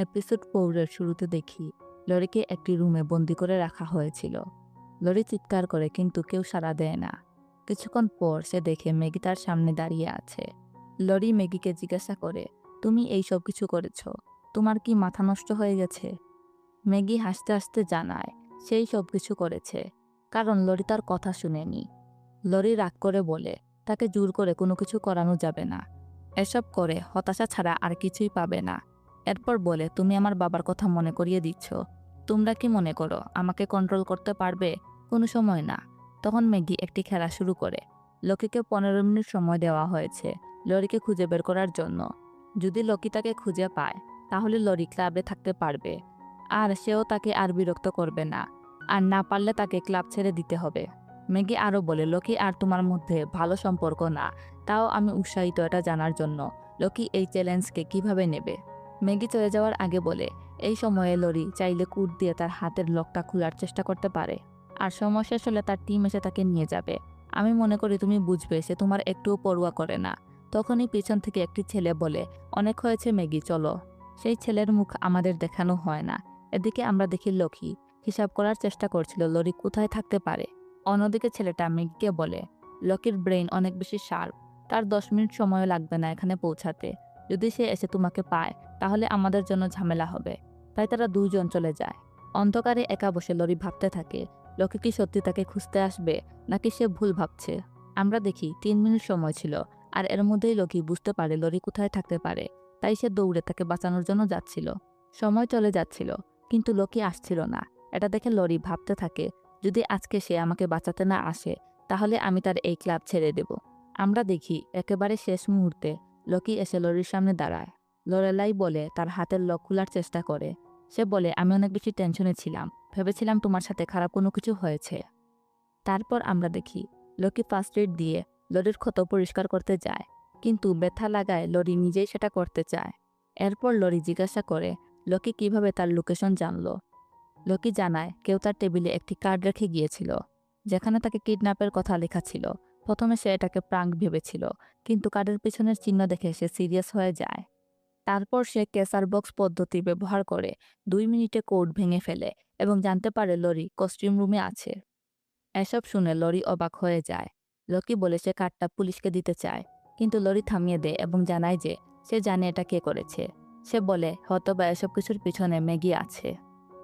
Episode 4 এর শুরুতে দেখি লরিকে একটি রুমে বন্দি করে রাখা হয়েছিল। লরি চিৎকার করে কিন্তু কেউ সাড়া দেয় না। কিছুক্ষণ পর সে দেখে ম্যাগি তার সামনে দাঁড়িয়ে আছে। লরি ম্যাগিকে জিজ্ঞাসা করে, তুমি এই সব কিছু করেছ? তোমার কি মাথা নষ্ট হয়ে গেছে? ম্যাগি হাসতে হাসতে জানায় সেই সব কিছু করেছে, কারণ লরি তার কথা শুনেনি। লরি রাগ করে বলে, তাকে জোর করে কোনো কিছু করানো যাবে না। এসব করে হতাশা ছাড়া আর কিছুই পাবে না। এরপর বলে, তুমি আমার বাবার কথা মনে করিয়ে দিচ্ছ। তোমরা কি মনে করো আমাকে কন্ট্রোল করতে পারবে? কোনো সময় না। তখন ম্যাগি একটি খেলা শুরু করে। লকিকে 15 মিনিট সময় দেওয়া হয়েছে লরিকে খুঁজে বের করার জন্য। যদি লকি তাকে খুঁজে পায় তাহলে লরি ক্লাবে থাকতে পারবে, আর সেও তাকে আর বিরক্ত করবে না। আর না পারলে তাকে ক্লাব ছেড়ে দিতে হবে। ম্যাগি আরও বলে, লকি আর তোমার মধ্যে ভালো সম্পর্ক না, তাও আমি উৎসাহিত এটা জানার জন্য লকি এই চ্যালেঞ্জকে কিভাবে নেবে। ম্যাগি চলে যাওয়ার আগে বলে, এই সময়ে লরি চাইলে কুট দিয়ে তার হাতের লকটা খোলার চেষ্টা করতে পারে, আর সময় শেষ হলে তার টিম এসে তাকে নিয়ে যাবে। আমি মনে করি তুমি বুঝবে সে তোমার একটুও পরোয়া করে না। তখনই পিছন থেকে একটি ছেলে বলে, অনেক হয়েছে ম্যাগি, চলো। সেই ছেলের মুখ আমাদের দেখানো হয় না। এদিকে আমরা দেখি লকি হিসাব করার চেষ্টা করছিল লরি কোথায় থাকতে পারে। অন্যদিকে ছেলেটা ম্যাগিকে বলে, লকির ব্রেইন অনেক বেশি শার্প, তার 10 মিনিট সময়ও লাগবে না এখানে পৌঁছাতে। যদি সে এসে তোমাকে পায় তাহলে আমাদের জন্য ঝামেলা হবে। তাই তারা দুইজন চলে যায়। অন্ধকারে একা বসে লরি ভাবতে থাকে, লকি কি সত্যি তাকে খুঁজতে আসবে নাকি সে ভুল ভাবছে। আমরা দেখি 3 মিনিট সময় ছিল, আর এর মধ্যেই লকি বুঝতে পারে লরি কোথায় থাকতে পারে। তাই সে দৌড়ে তাকে বাঁচানোর জন্য যাচ্ছিল। সময় চলে যাচ্ছিল কিন্তু লকি আসছিল না। এটা দেখে লরি ভাবতে থাকে, যদি আজকে সে আমাকে বাঁচাতে না আসে তাহলে আমি তার এই ক্লাব ছেড়ে দেব। আমরা দেখি একেবারে শেষ মুহূর্তে লকি এসে লরির সামনে দাঁড়ায়। লরেলাই বলে তার হাতের লক খোলার চেষ্টা করে। সে বলে, আমি অনেক বেশি টেনশনে ছিলাম, ভেবেছিলাম তোমার সাথে খারাপ কোনো কিছু হয়েছে। তারপর আমরা দেখি লকি ফার্স্ট এড দিয়ে লরির ক্ষত পরিষ্কার করতে যায়, কিন্তু ব্যথা লাগায় লরি নিজেই সেটা করতে চায়। এরপর লরি জিজ্ঞাসা করে লকি কিভাবে তার লোকেশন জানলো। লকি জানায় কেউ তার টেবিলে একটি কার্ড রেখে গিয়েছিল, যেখানে তাকে কিডন্যাপের কথা লেখা ছিল। প্রথমে সে এটাকে প্রাঙ্ক ভেবেছিল, কিন্তু কার্ডের পিছনের চিহ্ন দেখে সে সিরিয়াস হয়ে যায়। তারপর সে কেসার বক্স পদ্ধতি ব্যবহার করে 2 মিনিটে কোড ভেঙে ফেলে এবং জানতে পারে লরি কস্টিউম রুমে আছে। এসব শুনে লরি অবাক হয়ে যায়। লকি বলে সে কার্ডটা পুলিশকে দিতে চায়, কিন্তু লরি থামিয়ে দেয় এবং জানায় যে সে জানে এটা কে করেছে। সে বলে হয়তোবা এসব কিছুর পিছনে ম্যাগি আছে।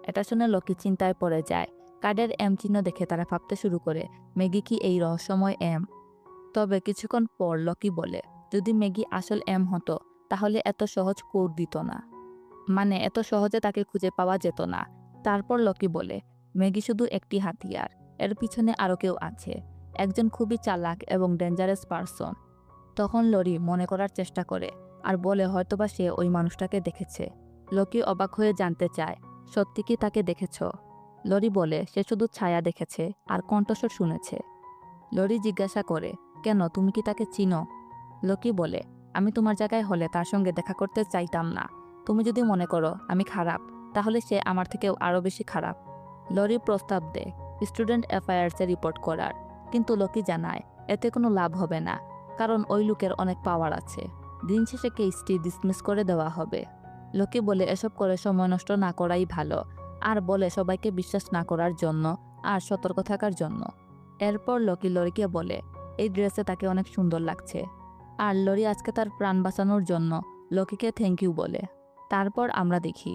এটা শুনে লকি চিন্তায় পড়ে যায়। কার্ডের এম চিহ্ন দেখে তারা ভাবতে শুরু করে, ম্যাগি কি এই রহস্যময় এম? তবে কিছুক্ষণ পর লকি বলে, যদি ম্যাগি আসল এম হতো তাহলে এত সহজ কোড দিত না, মানে এত সহজে তাকে খুঁজে পাওয়া যেত না। তারপর লকি বলে, ম্যাগি শুধু একটি হাতিয়ার, এর পিছনে আরও কেউ আছে, একজন খুবই চালাক এবং ডেঞ্জারাস পারসন। তখন লরি মনে করার চেষ্টা করে আর বলে হয়তোবা সে ওই মানুষটাকে দেখেছে। লকি অবাক হয়ে জানতে চায়, সত্যি কি তাকে দেখেছ? লরি বলে সে শুধু ছায়া দেখেছে আর কণ্ঠস্বর শুনেছে। লরি জিজ্ঞাসা করে, কেন, তুমি কি তাকে চিনো? লকি বলে, আমি তোমার জায়গায় হলে তার সঙ্গে দেখা করতে চাইতাম না। তুমি যদি মনে করো আমি খারাপ, তাহলে সে আমার থেকেও আরও বেশি খারাপ। লরি প্রস্তাব দেয় স্টুডেন্ট অ্যাফেয়ার্সে রিপোর্ট করার, কিন্তু লকি জানায় এতে কোনো লাভ হবে না, কারণ ওই লোকের অনেক পাওয়ার আছে। দিন শেষে কেসটি ডিসমিস করে দেওয়া হবে। লকি বলে এসব করে সময় নষ্ট না করাই ভালো, আর বলে সবাইকে বিশ্বাস না করার জন্য আর সতর্ক থাকার জন্য। এরপর লকি লরিকে বলে এই ড্রেসে তাকে অনেক সুন্দর লাগছে, আর লরি আজকে তার প্রাণ বাঁচানোর জন্য লকিকে থ্যাংক ইউ বলে। তারপর আমরা দেখি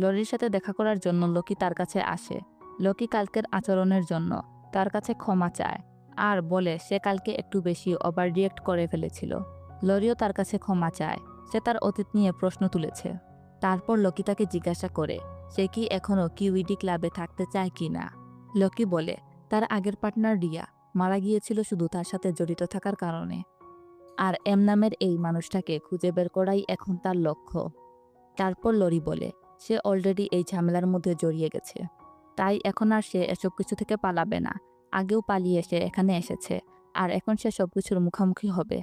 লরির সাথে দেখা করার জন্য লকি তার কাছে আসে। লকি কালকের আচরণের জন্য তার কাছে ক্ষমা চায় আর বলে সে কালকে একটু বেশি ওভার রিয়েক্ট করে ফেলেছিল। লরিও তার কাছে ক্ষমা চায়, সে তার অতীত নিয়ে প্রশ্ন তুলেছে। তারপর লকি তাকে জিজ্ঞাসা করে সে কি এখনও কিউইডি ক্লাবে থাকতে চায় কি না। লকি বলে তার আগের পার্টনার রিয়া মারা গিয়েছিল শুধু তার সাথে জড়িত থাকার কারণে, আর এম নামের এই মানুষটাকে খুঁজে বের করাই এখন তার লক্ষ্য। তারপর লরি বলে সে অলরেডি এই ঝামেলার মধ্যে জড়িয়ে গেছে, তাই এখন আর সে এসব কিছু থেকে পালাবে না। আগেও পালিয়ে সে এখানে এসেছে, আর এখন সে সবকিছুর মুখোমুখি হবে।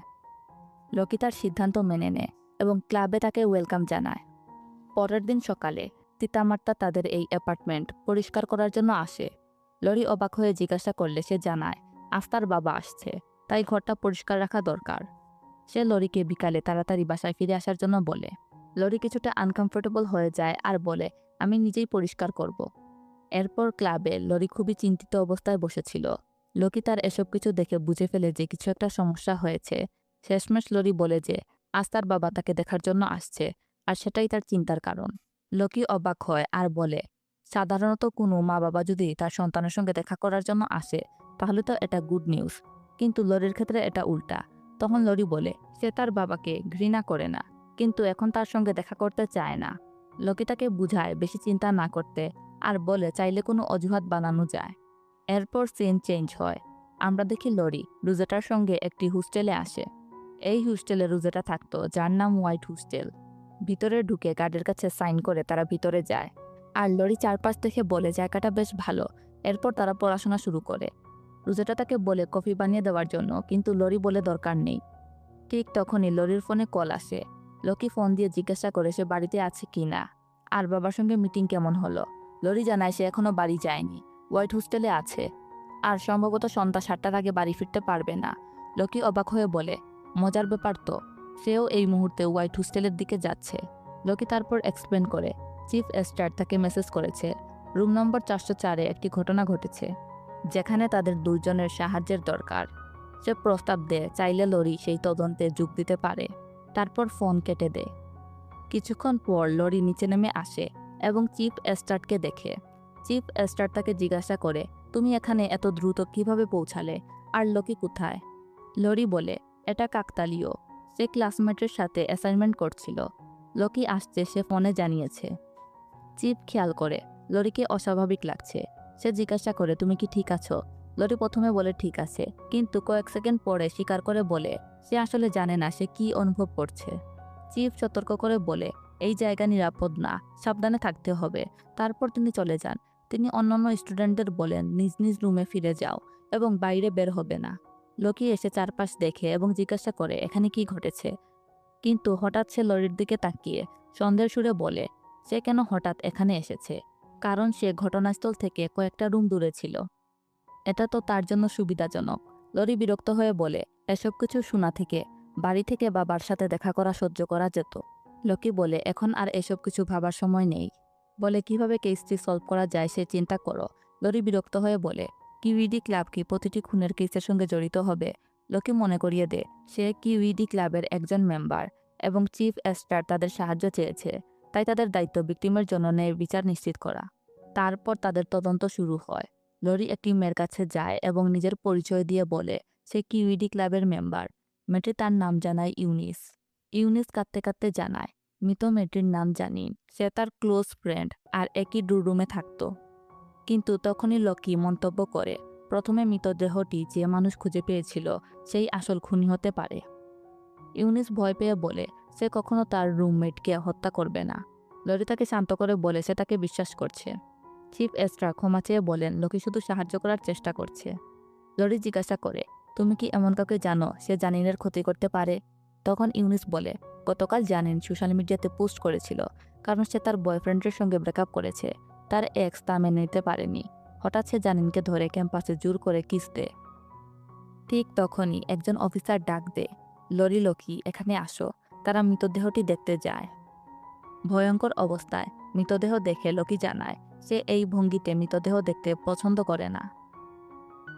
লকি তার সিদ্ধান্ত মেনে নেয় এবং ক্লাবে তাকে ওয়েলকাম জানায়। পরের দিন সকালে তিতামাত্তা তাদের এই অ্যাপার্টমেন্ট পরিষ্কার করার জন্য আসে। লরি অবাক হয়ে জিজ্ঞাসা করলে সে জানায় আফতার বাবা আসছে, তাই ঘরটা পরিষ্কার রাখা দরকার। সে লরিকে বিকালে তাড়াতাড়ি বাসায় ফিরে আসার জন্য বলে। লরি কিছুটা আনকমফোর্টেবল হয়ে যায় আর বলে, আমি নিজেই পরিষ্কার করব। এরপর ক্লাবে লরি খুবই চিন্তিত অবস্থায় বসেছিল। লোকি তার এসব কিছু দেখে বুঝে ফেলে যে কিছু একটা সমস্যা হয়েছে। শেষমেশ লরি বলে যে আজ তার বাবা তাকে দেখার জন্য আসছে, আর সেটাই তার চিন্তার কারণ। লোকি অবাক হয় আর বলে, সাধারণত কোনো মা বাবা যদি তার সন্তানের সঙ্গে দেখা করার জন্য আসে তাহলে তো এটা গুড নিউজ, কিন্তু লরির ক্ষেত্রে এটা উল্টা। তখন লরি বলে সে তার বাবাকে ঘৃণা করে না, কিন্তু এখন তার সঙ্গে দেখা করতে চায় না। লোকি তাকে বুঝায় বেশি চিন্তা না করতে আর বলে চাইলে কোনো অজুহাত বানানো যায়। এরপর সিন চেঞ্জ হয়। আমরা দেখি লরি রুজেটার সঙ্গে একটি হোস্টেলে আসে। এই হোস্টেলে রুজেটা থাকতো, যার নাম হোয়াইট হোস্টেল। ভিতরে ঢুকে গার্ডের কাছে সাইন করে তারা ভিতরে যায়। আর লরি চারপাশ দেখে বলে জায়গাটা বেশ ভালো। এরপর তারা পড়াশোনা শুরু করে। রুজেটা তাকে বলে কফি বানিয়ে দেওয়ার জন্য, কিন্তু লরি বলে দরকার নেই। ঠিক তখনই লরির ফোনে কল আসে। লোকি ফোন দিয়ে জিজ্ঞাসা করে সে বাড়িতে আছে কি না, আর বাবার সঙ্গে মিটিং কেমন হলো। লরি জানায় সে এখনো বাড়ি যায়নি, হোয়াইট হোস্টেলে আছে, আর সম্ভবত সন্ধ্যা 7টার আগে বাড়ি ফিরতে পারবে না। লোকি অবাক হয়ে বলে, মজার ব্যাপার তো, সেও এই মুহূর্তে হোয়াইট হোস্টেলের দিকে যাচ্ছে। লোকি তারপর এক্সপ্লেন করে চিফ এস্টার তাকে মেসেজ করেছে রুম নম্বর 404-এ একটি ঘটনা ঘটেছে, যেখানে তাদের দুজনের সাহায্যের দরকার। সে প্রস্তাব দেয় চাইলে লরি সেই তদন্তে যোগ দিতে পারে। তারপর ফোন কেটে দেয়। কিছুক্ষণ পর লরি নিচে নেমে আসে এবং চিফ এস্টার্টকে দেখে। চিফ এস্টার্ট তাকে জিজ্ঞাসা করে, তুমি এখানে এত দ্রুত কিভাবে পৌঁছালে, আর লোকি কোথায়? লরি বলে, এটা কাকতালীয়, সে ক্লাসমেটের সাথে অ্যাসাইনমেন্ট করছিল। লোকি আসছে সে ফোনে জানিয়েছে। চিফ খেয়াল করে লরিকে অস্বাভাবিক লাগছে। সে জিজ্ঞাসা করে, তুমি কি ঠিক আছো? লরি প্রথমে বলে ঠিক আছে, কিন্তু কয়েক সেকেন্ড পরে স্বীকার করে বলে সে আসলে জানে না সে কি অনুভব করছে। চিফ সতর্ক করে বলে, এই জায়গা নিরাপদ না, সাবধানে থাকতে হবে। তারপর তিনি চলে যান। তিনি অন্যান্য স্টুডেন্টদের বলেন নিজ নিজ রুমে ফিরে যাও এবং বাইরে বের হবে না। লোকি এসে চারপাশ দেখে এবং জিজ্ঞাসা করে এখানে কি ঘটেছে, কিন্তু হঠাৎ সে লরির দিকে তাকিয়ে সন্দেহের সুরে বলে সে কেন হঠাৎ এখানে এসেছে, কারণ সে ঘটনাস্থল থেকে কয়েকটা রুম দূরে ছিল। এটা তো তার জন্য সুবিধাজনক। লরি বিরক্ত হয়ে বলে, এসব কিছু শোনা থেকে বাড়ি থেকে বাবার সাথে দেখা করা সহ্য করা যেত। লোকি বলে, এখন আর এসব কিছু ভাবার সময় নেই। বলে কিভাবে কেসটি সলভ করা যায় সে চিন্তা করো। লরি বিরক্ত হয়ে বলে, কিউইডি ক্লাব কি প্রতিটি খুনের কেসের সঙ্গে জড়িত হবে? লোকি মনে করিয়ে দে সে কিউইডি ক্লাবের একজন মেম্বার এবং চিফ এস্টার তাদের সাহায্য চেয়েছে, তাই তাদের দায়িত্ব ভিকটিমের জন্য ন্যায় বিচার নিশ্চিত করা। তারপর তাদের তদন্ত শুরু হয়। লরি একটি মেয়ের কাছে যায় এবং নিজের পরিচয় দিয়ে বলে সে কিউইডি ক্লাবের মেম্বার। মেয়েটি তার নাম জানায় ইউনিস। ইউনিস কাঁদতে কাঁদতে জানায় মৃত মেয়েটির নাম জানি, সে তার ক্লোজ ফ্রেন্ড আর একই রুমে থাকতো। কিন্তু তখনই লকি মন্তব্য করে প্রথমে মৃতদেহটি যে মানুষ খুঁজে পেয়েছিল সেই আসল খুনি হতে পারে। ইউনিস ভয় পেয়ে বলে সে কখনো তার রুমমেটকে হত্যা করবে না। লরি তাকে শান্ত করে বলে সে তাকে বিশ্বাস করছে। চিফ এস্ট্রা ক্ষমা চেয়ে বলেন লোকি শুধু সাহায্য করার চেষ্টা করছে। লরি জিজ্ঞাসা করে, তুমি কি এমন কাউকে জানো সে জানিনের ক্ষতি করতে পারে? তখন ইউনিস বলে, গতকাল জানিন সোশ্যাল মিডিয়াতে পোস্ট করেছিল, কারণ সে তার বয়ফ্রেন্ডের সঙ্গে ব্রেকআপ করেছে। তার এক্স তা মেনে নিতে পারেনি। হঠাৎ সে জানিনকে ধরে ক্যাম্পাসে জোর করে কিস দেয়। ঠিক তখনই একজন অফিসার ডাক দেয়, লরি লোকি এখানে আসো। তারা মৃতদেহটি দেখতে যায়। ভয়ঙ্কর অবস্থায় মৃতদেহ দেখে লোকি জানায় সে এই ভঙ্গিতে মৃতদেহ দেখতে পছন্দ করে না।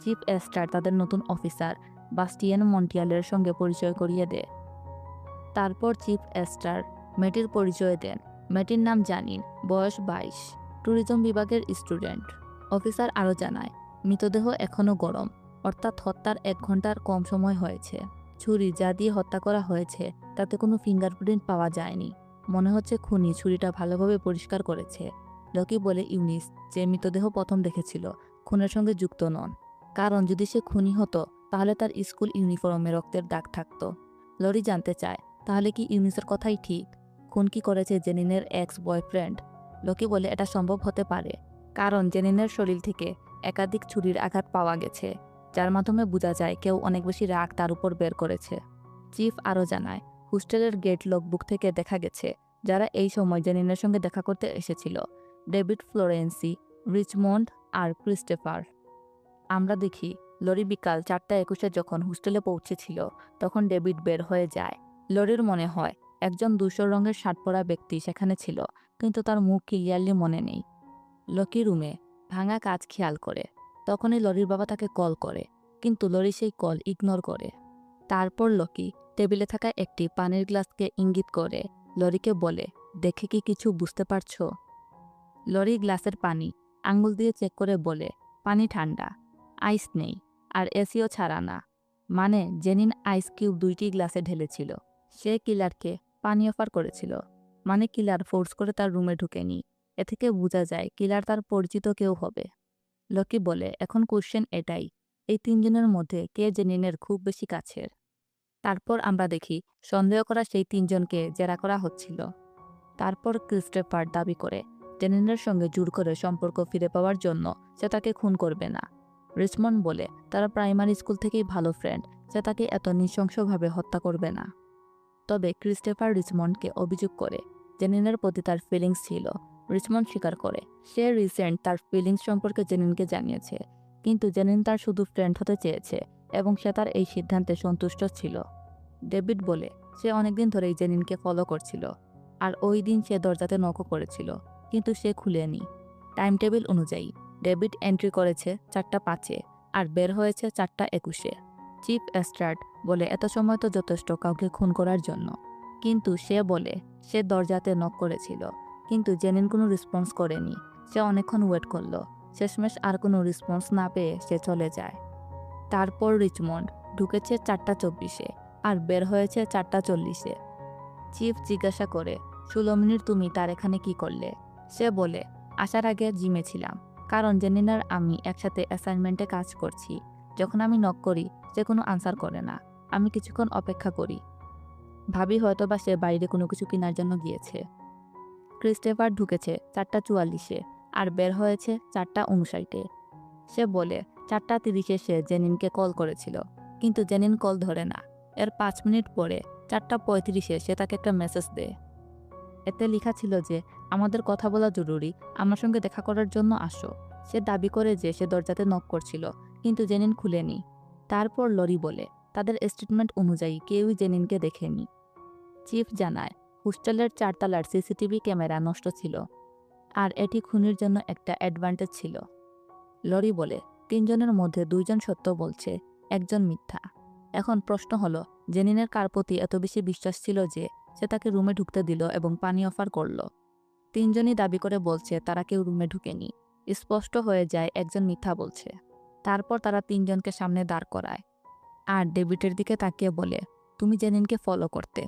চিফ এস্টার তাদের নতুন অফিসার বাস্টিয়েন মন্টিয়ালের সঙ্গে পরিচয় করিয়ে দেয়। তারপর চিফ এস্টার মেয়েটির পরিচয় দেন। মেয়েটির নাম জানিন, বয়স 22, ট্যুরিজম বিভাগের স্টুডেন্ট। অফিসার আরও জানায় মৃতদেহ এখনও গরম, অর্থাৎ হত্যার 1 ঘন্টার কম সময় হয়েছে। ছুরি যা দিয়ে হত্যা করা হয়েছে তাতে কোনো ফিঙ্গারপ্রিন্ট পাওয়া যায়নি। মনে হচ্ছে খুনি ছুরিটা ভালোভাবে পরিষ্কার করেছে। লকি বলে ইউনিস যে মৃতদেহ প্রথম দেখেছিল খুনের সঙ্গে যুক্ত নন, কারণ যদি সে খুনি হতো তাহলে তার স্কুল ইউনিফর্মে রক্তের দাগ থাকতো। লরি জানতে চায় তাহলে কি ইউনিসের কথাই ঠিক? খুন কি করেছে জেনিনের এক্স বয়ফ্রেন্ড? লোকি বলে এটা সম্ভব হতে পারে, কারণ জেনিনের শরীর থেকে একাধিক ছুরির আঘাত পাওয়া গেছে, যার মাধ্যমে বোঝা যায় কেউ অনেক বেশি রাগ তার উপর বের করেছে। চিফ আরও জানায় হোস্টেলের গেট লগবুক থেকে দেখা গেছে যারা এই সময় জেনিনের সঙ্গে দেখা করতে এসেছিল ডেভিড ফ্লোরেন্সি, রিচমন্ড আর ক্রিস্টোফার। আমরা দেখি লরি বিকাল 4টা 21-এ যখন হোস্টেলে পৌঁছেছিল তখন ডেভিড বের হয়ে যায়। লরির মনে হয় একজন ধূসর রঙের শার্ট পরা ব্যক্তি সেখানে ছিল, কিন্তু তার মুখ ক্লিয়ারলি মনে নেই। লকি রুমে ভাঙা কাজ খেয়াল করে। তখনই লরির বাবা তাকে কল করে, কিন্তু লরি সেই কল ইগনোর করে। তারপর লকি টেবিলে থাকা একটি পানির গ্লাসকে ইঙ্গিত করে লরিকে বলে, দেখে কি কিছু বুঝতে পারছো? লরি গ্লাসের পানি আঙুল দিয়ে চেক করে বলে, পানি ঠান্ডা, আইস নেই, আর এসিও ছাড়া না। মানে জেনিন আইস কিউব 2টি গ্লাসে ঢেলেছিল। সে কিলারকে পানি অফার করেছিল। মানে কিলার ফোর্স করে তার রুমে ঢুকেনি। এ থেকে বোঝা যায় কিলার তার পরিচিত কেউ হবে। লকি বলে, এখন কোশ্চেন এটাই, এই তিনজনের মধ্যে কে জেনিনের খুব বেশি কাছের? তারপর আমরা দেখি সন্দেহ করা সেই তিনজনকে জেরা করা হচ্ছিল। তারপর ক্রিস্টোফার দাবি করে জেনিনের সঙ্গে জোর করে সম্পর্ক ফিরে পাওয়ার জন্য সে তাকে খুন করবে না। রিচমন্ড বলে তারা প্রাইমারি স্কুল থেকেই ভালো ফ্রেন্ড, সে তাকে এত নৃশংসভাবে হত্যা করবে না। তবে ক্রিস্টোফার রিচমন্ডকে অভিযোগ করে জেনিনের প্রতি তার ফিলিংস ছিল। রিচমন্ড স্বীকার করে সে রিসেন্ট তার ফিলিংস সম্পর্কে জেনিনকে জানিয়েছে, কিন্তু জেনিন তার শুধু ফ্রেন্ড হতে চেয়েছে এবং সে তার এই সিদ্ধান্তে সন্তুষ্ট ছিল। ডেভিড বলে সে অনেকদিন ধরেই জেনিনকে ফলো করছিল, আর ওই দিন সে দরজাতে নকও করেছিল, কিন্তু সে খুলেনি। টাইম টেবিল অনুযায়ী ডেভিড এন্ট্রি করেছে 4টা 5-এ আর বের হয়েছে 4টা 21-এ। চিফ এস্ট্রাড বলে এত সময় তো যথেষ্ট কাউকে খুন করার জন্য, কিন্তু সে বলে সে দরজাতে নক করেছিল, কিন্তু জেনিন কোনো রেসপন্স করেনি। সে অনেকক্ষণ ওয়েট করলো, শেষমেশ আর কোনো রেসপন্স না পেয়ে সে চলে যায়। তারপর রিচমন্ড ঢুকেছে 4টা 24-এ আর বের হয়েছে 4টা 40-এ। চিফ জিজ্ঞাসা করে, 16 মিনিট তুমি তার এখানে কি করলে? সে বলে, আসার আগে জিমে ছিলাম, কারণ জেনিন আর আমি একসাথে অ্যাসাইনমেন্টে কাজ করছি। যখন আমি নক করি সে কোনো আনসার করে না। আমি কিছুক্ষণ অপেক্ষা করি, ভাবি হয়তোবা সে বাইরে কোনো কিছু কেনার জন্য গিয়েছে। ক্রিস্টোফার ঢুকেছে 4টা 44-এ আর বের হয়েছে 4টা 59-এ। সে বলে 4টা 30-এ সে জেনিনকে কল করেছিল, কিন্তু জেনিন কল ধরে না। এর 5 মিনিট পরে 4টা 35-এ সে তাকে একটা মেসেজ দেয়। এতে লেখা ছিল যে, আমাদের কথা বলা জরুরি, আমার সঙ্গে দেখা করার জন্য আসো। সে দাবি করে যে সে দরজাতে নক করছিল, কিন্তু জেনিন খুলেনি। তারপর লরি বলে তাদের স্টেটমেন্ট অনুযায়ী কেউই জেনিনকে দেখেনি। চিফ জানায় হোস্টেলের 4তলার সিসিটিভি ক্যামেরা নষ্ট ছিল, আর এটি খুনের জন্য একটা অ্যাডভান্টেজ ছিল। লরি বলে 3জনের মধ্যে 2জন সত্য বলছে, একজন মিথ্যা। এখন প্রশ্ন হলো, জেনিনের কার প্রতি এত বেশি বিশ্বাস ছিল যে সে তাকে রুমে ঢুকতে দিল এবং পানি অফার করলো? 3জনই দাবি করে বলছে তারা কেউ রুমে ঢুকেনি। স্পষ্ট হয়ে যায় একজন মিথ্যা বলছে। তারপর তারা 3জনকে সামনে দাঁড় করায় আর ডেভিডের দিকে তাকিয়ে বলে, তুমি জেনিনকে ফলো করতে,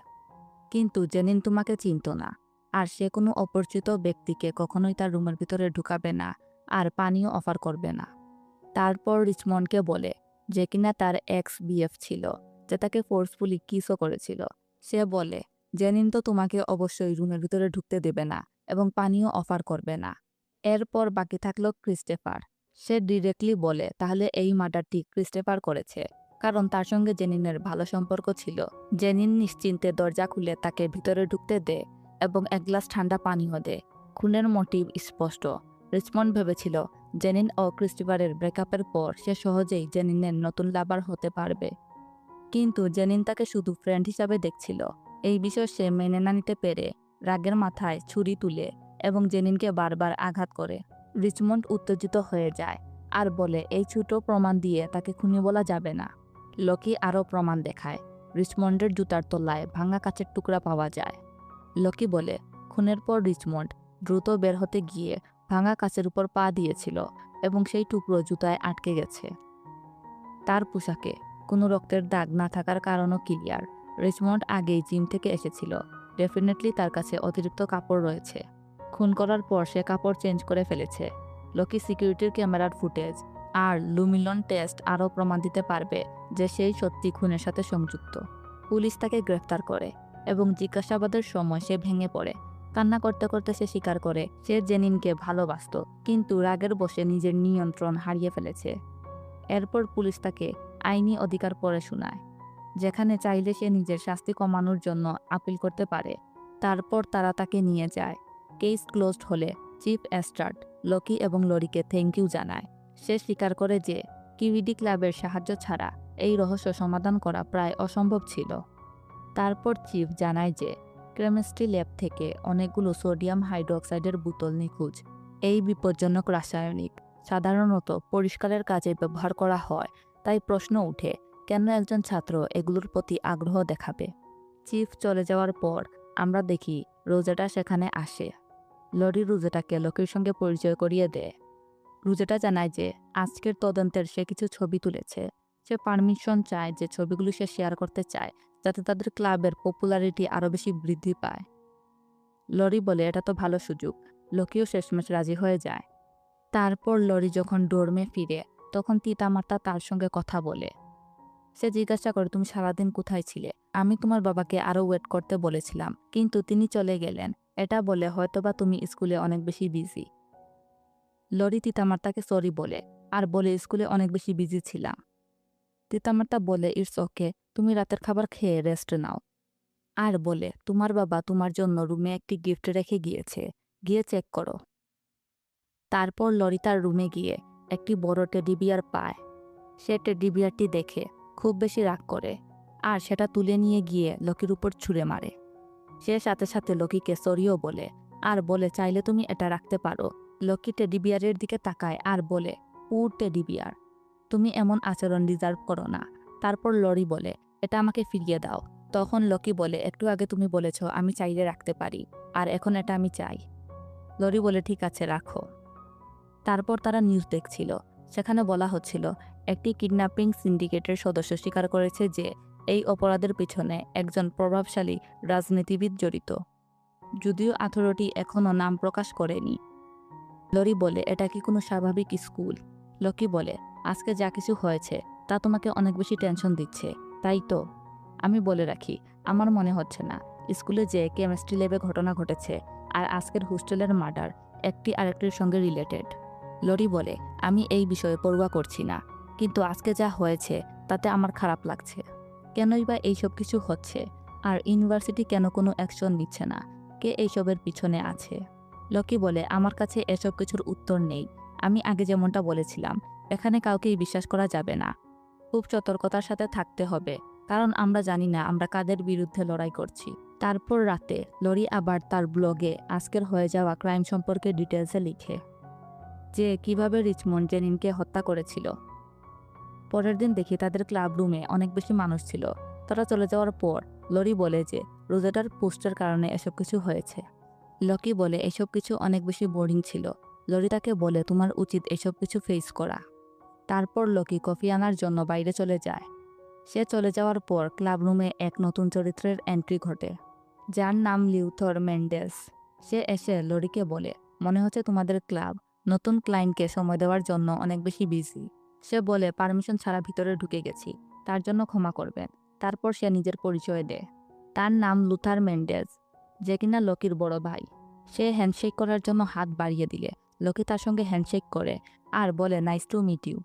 কিন্তু জেনিন তোমাকে চিনত না, আর সে কোনো অপরিচিত ব্যক্তিকে কখনোই তার রুমের ভিতরে ঢুকাবে না আর পানিও অফার করবে না। তারপর রিচমন্ডকে বলে যে কিনা তার এক্স বিএফ ছিল, যে তাকে ফোর্সফুলি কিসও করেছিল। সে বলে, জেনিন তো তোমাকে অবশ্যই রুমের ভিতরে ঢুকতে দেবে না এবং পানিও অফার করবে না। এরপর বাকি থাকলো ক্রিস্টোফার। সে ডিরেক্টলি বলে তাহলে এই মার্ডারটি ক্রিস্টোফার করেছে, কারণ তার সঙ্গে জেনিনের ভালো সম্পর্ক ছিল। জেনিন নিশ্চিন্তে দরজা খুলে তাকে ভিতরে ঢুকতে দেয় এবং 1 গ্লাস ঠান্ডা পানিও দেয়। খুনের মোটিভ স্পষ্ট। রিচমন্ড ভেবেছিল জেনিন ও ক্রিস্টোফারের ব্রেকআপের পর সে সহজেই জেনিনের নতুন লাভার হতে পারবে, কিন্তু জেনিন তাকে শুধু ফ্রেন্ড হিসাবে দেখছিল। এই বিষয় সে মেনে না নিতে পেরে রাগের মাথায় ছুরি তুলে এবং জেনিনকে বারবার আঘাত করে। রিচমন্ড উত্তেজিত হয়ে যায় আর বলে এই ছোট প্রমাণ দিয়ে তাকে খুনি বলা যাবে না। লকি আরও প্রমাণ দেখায়। রিচমন্ডের জুতার তলায় ভাঙা কাচের টুকরা পাওয়া যায়। লকি বলে খুনের পর রিচমন্ড দ্রুত বের হতে গিয়ে ভাঙা কাচের উপর পা দিয়েছিল এবং সেই টুকরো জুতায় আটকে গেছে। তার পোশাকে কোনো রক্তের দাগ না থাকার কারণও ক্লিয়ার। রিচমন্ড আগেই জিম থেকে এসেছিল, ডেফিনেটলি তার কাছে অতিরিক্ত কাপড় রয়েছে। খুন করার পর সে কাপড় চেঞ্জ করে ফেলেছে। লকি সিকিউরিটির ক্যামেরার ফুটেজ আর লুমিলন টেস্ট আরও প্রমাণ দিতে পারবে যে সেই সত্যি খুনের সাথে সংযুক্ত। পুলিশ তাকে গ্রেফতার করে এবং জিজ্ঞাসাবাদের সময় সে ভেঙে পড়ে। কান্না করতে করতে সে স্বীকার করে সে জেনিনকে ভালোবাসত, কিন্তু রাগের বশে নিজের নিয়ন্ত্রণ হারিয়ে ফেলেছে। এরপর পুলিশ তাকে আইনি অধিকার পড়ে শোনায়, যেখানে চাইলে সে নিজের শাস্তি কমানোর জন্য আপিল করতে পারে। তারপর তারা তাকে নিয়ে যায়। কেস ক্লোজড হলে চিফ এস্ট্রাড লকি এবং লরিকে থ্যাংক ইউ জানায়। সে স্বীকার করে যে কিউইডি ক্লাবের সাহায্য ছাড়া এই রহস্য সমাধান করা প্রায় অসম্ভব ছিল। তারপর চিফ জানায় যে কেমিস্ট্রি ল্যাব থেকে অনেকগুলো সোডিয়াম হাইড্রোক্সাইডের বোতল নিখোঁজ। এই বিপজ্জনক রাসায়নিক সাধারণত পরিষ্কারের কাজে ব্যবহার করা হয়, তাই প্রশ্ন উঠে কেন একজন ছাত্র এগুলোর প্রতি আগ্রহ দেখাবে। চিফ চলে যাওয়ার পর আমরা দেখি রোজেটা সেখানে আসে। লরি রোজেটাকে লোকের সঙ্গে পরিচয় করিয়ে দেয়। রোজেটা জানায় যে আজকের তদন্তের সে কিছু ছবি তুলেছে। সে পারমিশন চায় যে ছবিগুলো সে শেয়ার করতে চায়, যাতে তাদের ক্লাবের পপুলারিটি আরও বেশি বৃদ্ধি পায়। লরি বলে এটা তো ভালো সুযোগ। লোকিও শেষমেশ রাজি হয়ে যায়। তারপর লরি যখন ডোরমে ফিরে, তখন তিতামাতা তার সঙ্গে কথা বলে। সে জিজ্ঞাসা করে, তুমি সারাদিন কোথায় ছিলে? আমি তোমার বাবাকে আরও ওয়েট করতে বলেছিলাম, কিন্তু তিনি চলে গেলেন। এটা বলে হয়তোবা তুমি স্কুলে অনেক বেশি বিজি। লরি তিতামাতাকে সরি বলে আর বলে স্কুলে অনেক বেশি বিজি ছিলাম। তিতামাতা বলে ইটস ওকে, তুমি রাতের খাবার খেয়ে রেস্ট নাও। আর বলে তোমার বাবা তোমার জন্য রুমে একটি গিফট রেখে গিয়েছে, গিয়ে চেক করো। তারপর লরি তার রুমে গিয়ে একটি বড় টেডি বিয়ার পায়। সে টেডি বিয়ারটি দেখে খুব বেশি রাগ করে আর সেটা তুলে নিয়ে গিয়ে লোকির উপর ছুঁড়ে মারে। সে সাথে সাথে লোকিকে সরিও বলে আর বলে চাইলে তুমি এটা রাখতে পারো। লোকি টেডি বিয়ারের দিকে তাকায় আর বলে, পুর টেডি বিয়ার, তুমি এমন আচরণ ডিজার্ভ করো না। তারপর লরি বলে, এটা আমাকে ফিরিয়ে দাও। তখন লোকি বলে, একটু আগে তুমি বলেছ আমি চাইলে রাখতে পারি, আর এখন এটা আমি চাই। লরি বলে, ঠিক আছে রাখো। তারপর তারা নিউজ দেখছিল। সেখানে বলা হচ্ছিল একটি কিডন্যাপিং সিন্ডিকেটের সদস্য স্বীকার করেছে যে এই অপরাধের পিছনে একজন প্রভাবশালী রাজনীতিবিদ জড়িত, যদিও আথরিটি এখনও নাম প্রকাশ করেনি। লরি বলে, এটা কি কোনো স্বাভাবিক স্কুল? লোকি বলে, আজকে যা কিছু হয়েছে তা তোমাকে অনেক বেশি টেনশন দিচ্ছে, তাই তো? আমি বলে রাখি, আমার মনে হচ্ছে না স্কুলে যে কেমিস্ট্রি ল্যাবে ঘটনা ঘটেছে আর আজকের হোস্টেলের মার্ডার একটি আরেকটির সঙ্গে রিলেটেড। লরি বলে, আমি এই বিষয়ে পরোয়া করছি না, কিন্তু আজকে যা হয়েছে তাতে আমার খারাপ লাগছে। কেনই বা এইসব কিছু হচ্ছে? আর ইউনিভার্সিটি কেন কোনো অ্যাকশন নিচ্ছে না? কে এইসবের পিছনে আছে? লোকি বলে, আমার কাছে এসব কিছুর উত্তর নেই। আমি আগে যেমনটা বলেছিলাম, এখানে কাউকেই বিশ্বাস করা যাবে না। খুব সতর্কতার সাথে থাকতে হবে, কারণ আমরা জানি না আমরা কাদের বিরুদ্ধে লড়াই করছি। তারপর রাতে লরি আবার তার ব্লগে আজকের হয়ে যাওয়া ক্রাইম সম্পর্কে ডিটেলসে লিখে যে কিভাবে রিচমন্ড জেনিনকে হত্যা করেছিল। পরের দিন দেখি তাদের ক্লাব রুমে অনেক বেশি মানুষ ছিল। তারা চলে যাওয়ার পর লরি বলে যে রোজেটার পোস্টের কারণে এসব কিছু হয়েছে। লকি বলে, এসব কিছু অনেক বেশি বোরিং ছিল। লরি তাকে বলে, তোমার উচিত এসব কিছু ফেস করা। তারপর লকি কফি আনার জন্য বাইরে চলে যায়। সে চলে যাওয়ার পর ক্লাব রুমে এক নতুন চরিত্রের এন্ট্রি ঘটে, যার নাম লিউথর মেন্ডেস। সে এসে লরিকে বলে, মনে হচ্ছে তোমাদের ক্লাব নতুন ক্লায়েন্টকে সময় দেওয়ার জন্য অনেক বেশি বিজি। সে বলে, পারমিশন ছাড়া ভিতরে ঢুকে গেছি, তার জন্য ক্ষমা করবেন। তারপর সে নিজের পরিচয় দেয়। তার নাম লুথার মেন্ডেস, যে কিনা লকির বড় ভাই। সে হ্যান্ডশেক করার জন্য হাত বাড়িয়ে দিলে লকি তার সঙ্গে হ্যান্ডশেক করে আর বলে, নাইস টু মিট ইউ।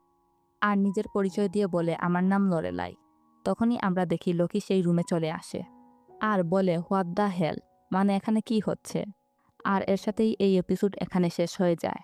আর নিজের পরিচয় দিয়ে বলে, আমার নাম লরেলাই। তখনই আমরা দেখি লকি সেই রুমে চলে আসে আর বলে, হোয়াট দ্য হেল, মানে এখানে কি হচ্ছে? আর এর সাথেই এই এপিসোড এখানে শেষ হয়ে যায়।